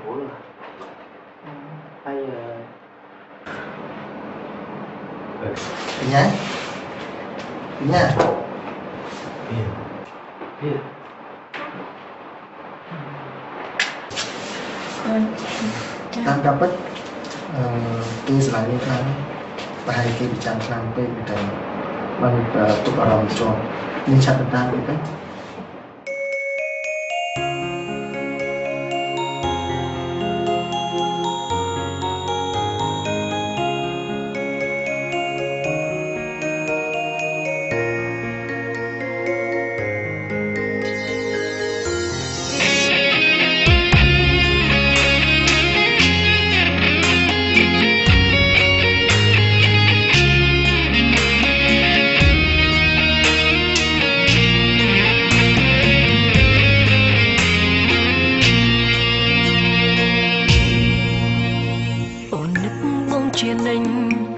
rồi hay nhá nhá biết tam cặp bích tôi sẽ lại lên và hai cái bị chạm sang bên cái bằng tụt ở lòng cho nên chặt được tam cái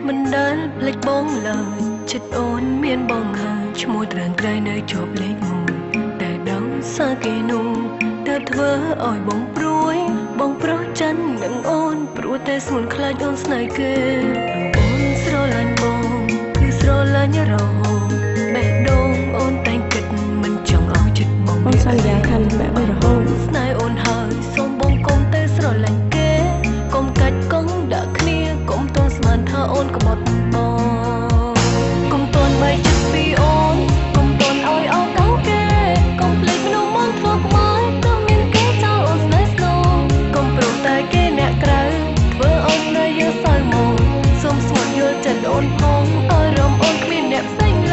mình đã lệch bóng lời chất ôn miên bóng hờ cho môi tràn trai nơi chộp lấy mùiแต่đau xa kỳ nụ đợt vỡ ỏi bóng pro chân nặng ôn pro tê xuân khai ôn snai kê ôn sro lạnh bông cứ sro là nhớ rầu mẹ đông ôn tay kịch mình chẳng áo chật bông con sao giá khăn mẹ bây giờ hôn snai ôn hơi xôn bông công tê sro lạnh kê công cách công đã clear công tôn sman tha ôn có một bò công tôn bay chất vì ôn công tôn oi áo cáo kê công plek nó mong thuộc mới công miên kế sao ôn snai snow công pro tay kê nẹ krau vỡ ôn nơi yêu soi mồ xôm xuân yêu chân ôn phong oi rồng ôn miên nẹ xanh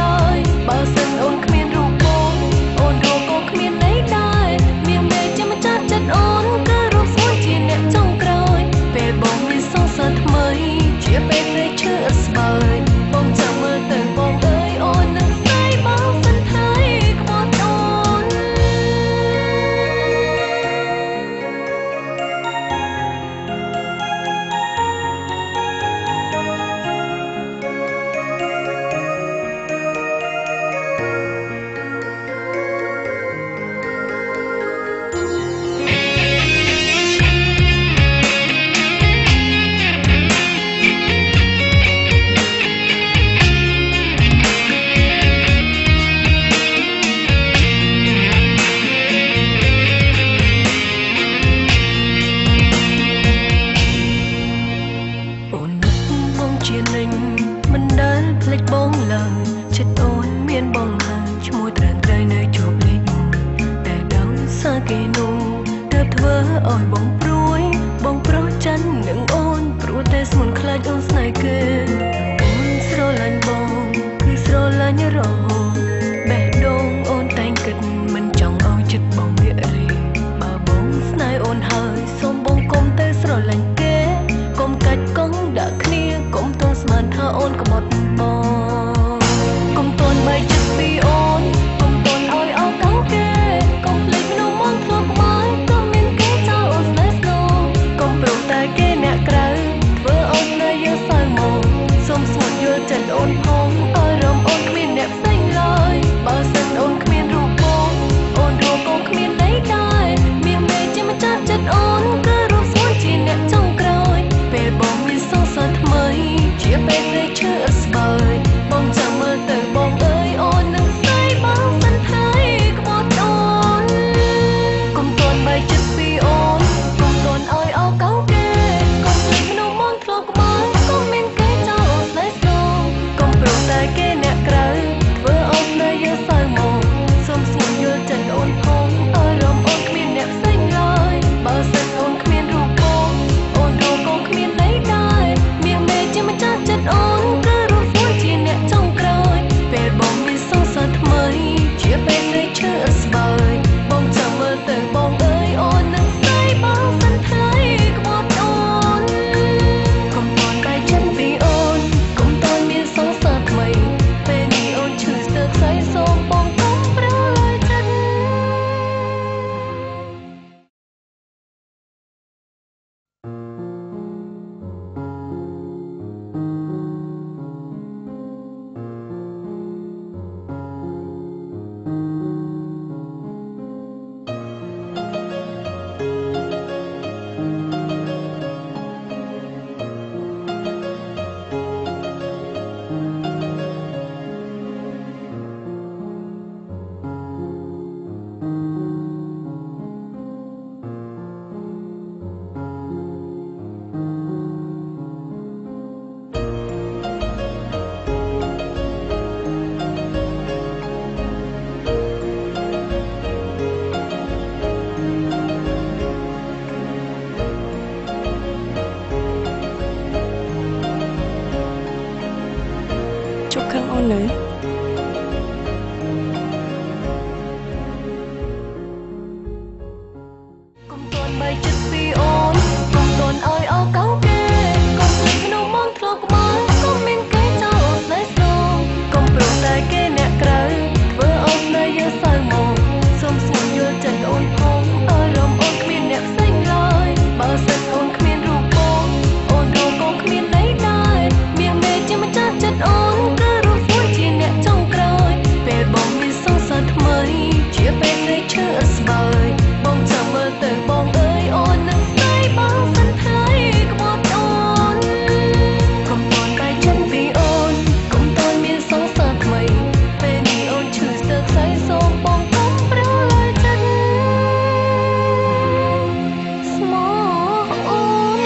នៅកុំតន់បីចិត្តពីអូនកុំតន់ឲ្យអោកោគេកុំភ្លេចក្នុងមន្តធ្លាប់ក្បល់កុំមានគេចោលអូនស្នេហ៍ស្រងកុំព្រមតែគេអ្នកក្រៅធ្វើអូនស្នេហ៍យើងសៅមកសុំស្ងួនយល់ចិត្តអូនផងអារម្មណ៍អូនគ្មានអ្នកផ្សេងឡើយបើសិនអូនគ្មានរូបបងអូនរកកងគ្មានន័យដែរមាសមេជាម្ចាស់ចិត្តអូនគឺរូបសួនជាអ្នកចុងក្រោយពេលបងមានសង្សារថ្មីជាពេលនៃឈឺស្បើយបងចាំមើលទៅបងអើយអូននឹងស្ដីបងសិនថ្ងៃក្បត់អូនកុំតន់បែកចិត្តពីអូនកុំតន់មានសង្សារថ្មីពេលនេះអូនឈឺស្ទើរខ្សែសូមបងកុំប្រើលើចិត្តស្មោះអូន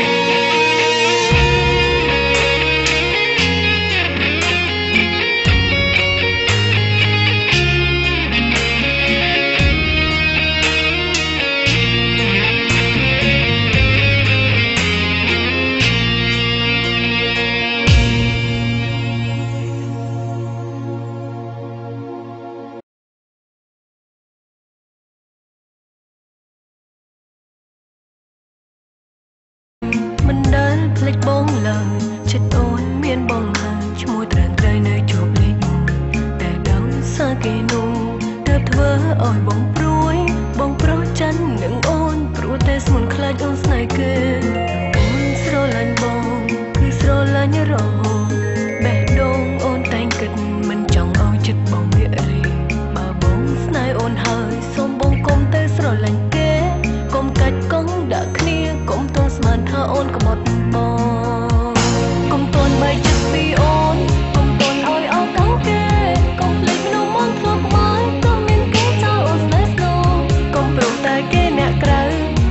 មិនដែលភ្លេចបងឡើយចិត្តអូនមានបងហើយឈ្មោះត្រានត្រៃនៅជាប់លេខ1តែដល់សារគេនោះទើបធ្វើឲ្យបងព្រួយបងប្រុសចិននឹងអូនព្រោះតែស្មុនខ្លាចអូនស្នេហ៍គេអូនស្រឡាញ់បងគឺស្រឡាញ់រហូតបេះដូងអូនតែងគិតមិនចង់ឲ្យចិត្តបងវារីបើបងស្នេហ៍អូនហើយសូមបងកុំទៅស្រឡាញ់គេកុំកាច់កង់ដាក់គ្នាកុំទន់ស្មានថាអូនក្បត់បងកុំតន់បីចិត្តពីអូនកុំតន់ឲ្យអោកោគេកុំភ្លេចក្នុងមន្តធ្លាប់ក្បល់កុំមានគេចោលអូនស្នេហ៍ស្នងកុំព្រមតែគេអ្នកក្រៅ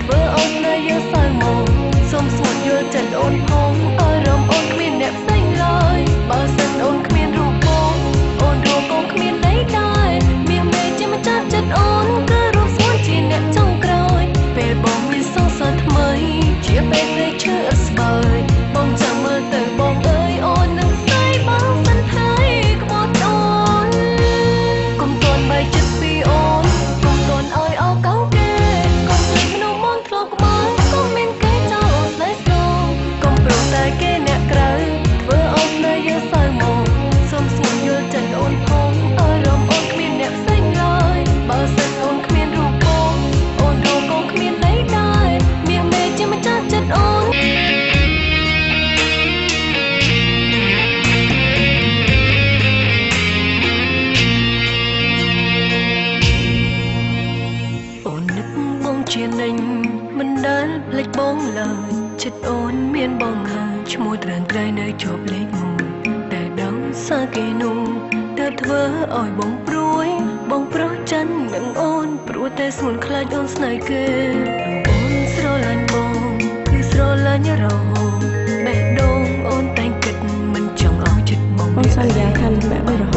ធ្វើអូនស្នេហ៍យើងសៅមកសុំស្ងួនយល់ចិត្តអូនផងអារម្មណ៍អូនគ្មានអ្នកផ្សេងឡើយបើសិនអូនគ្មានរូបបងអូនរកកងគ្មានន័យដែរមាសមេជាម្ចាស់ចិត្តអូនគឺរូបស្ងួនជាអ្នកចុងក្រោយពេលបងមានសង្សារថ្មីជាពេលនៃឈឺស្បើយបងចាំមើលទៅបងអើយអូននឹងស្ដីបងសិនថ្ងៃក្បត់អូនកុំតន់បីចិត្តពីអូនកុំតន់ឲ្យអោកោគេកុំភ្លេចក្នុងមន្តធ្លាប់ក្បល់កុំមានគេចោលអូនស្នេហ៍ស្រងកុំព្រមតែគេអ្នកក្រៅធ្វើអូនស្នេហ៍យើងសៅមកសុំស្ងួនយល់ចិត្តអូនផងអារម្មណ៍អូនគ្មានអ្នកផ្សេងឡើយបើសិនអូនគ្មានរូបបងអូនរកកងគ្មានន័យដែរមាសមេជាម្ចាស់ចិត្តអូនអូននឹកបងជានិញមិនដែលភ្លេចបងឡើយចិត្តអូនមានបងហើយឈ្មោះត្រានត្រៃនៅជាប់លេខ1តែដល់សារគេនោះទើបធ្វើឲ្យបងព្រួយបងប្រុសចិននឹងអូនព្រោះតែស្មុនខ្លាចអូនស្នេហ៍គេអូនស្រឡាញ់បងគឺស្រឡាញ់រហូតបេះដូងអូនតែងគិតមិនចង់ឲ្យចិត្តបង បងសន្យាថានឹងបែកបាក់រហូ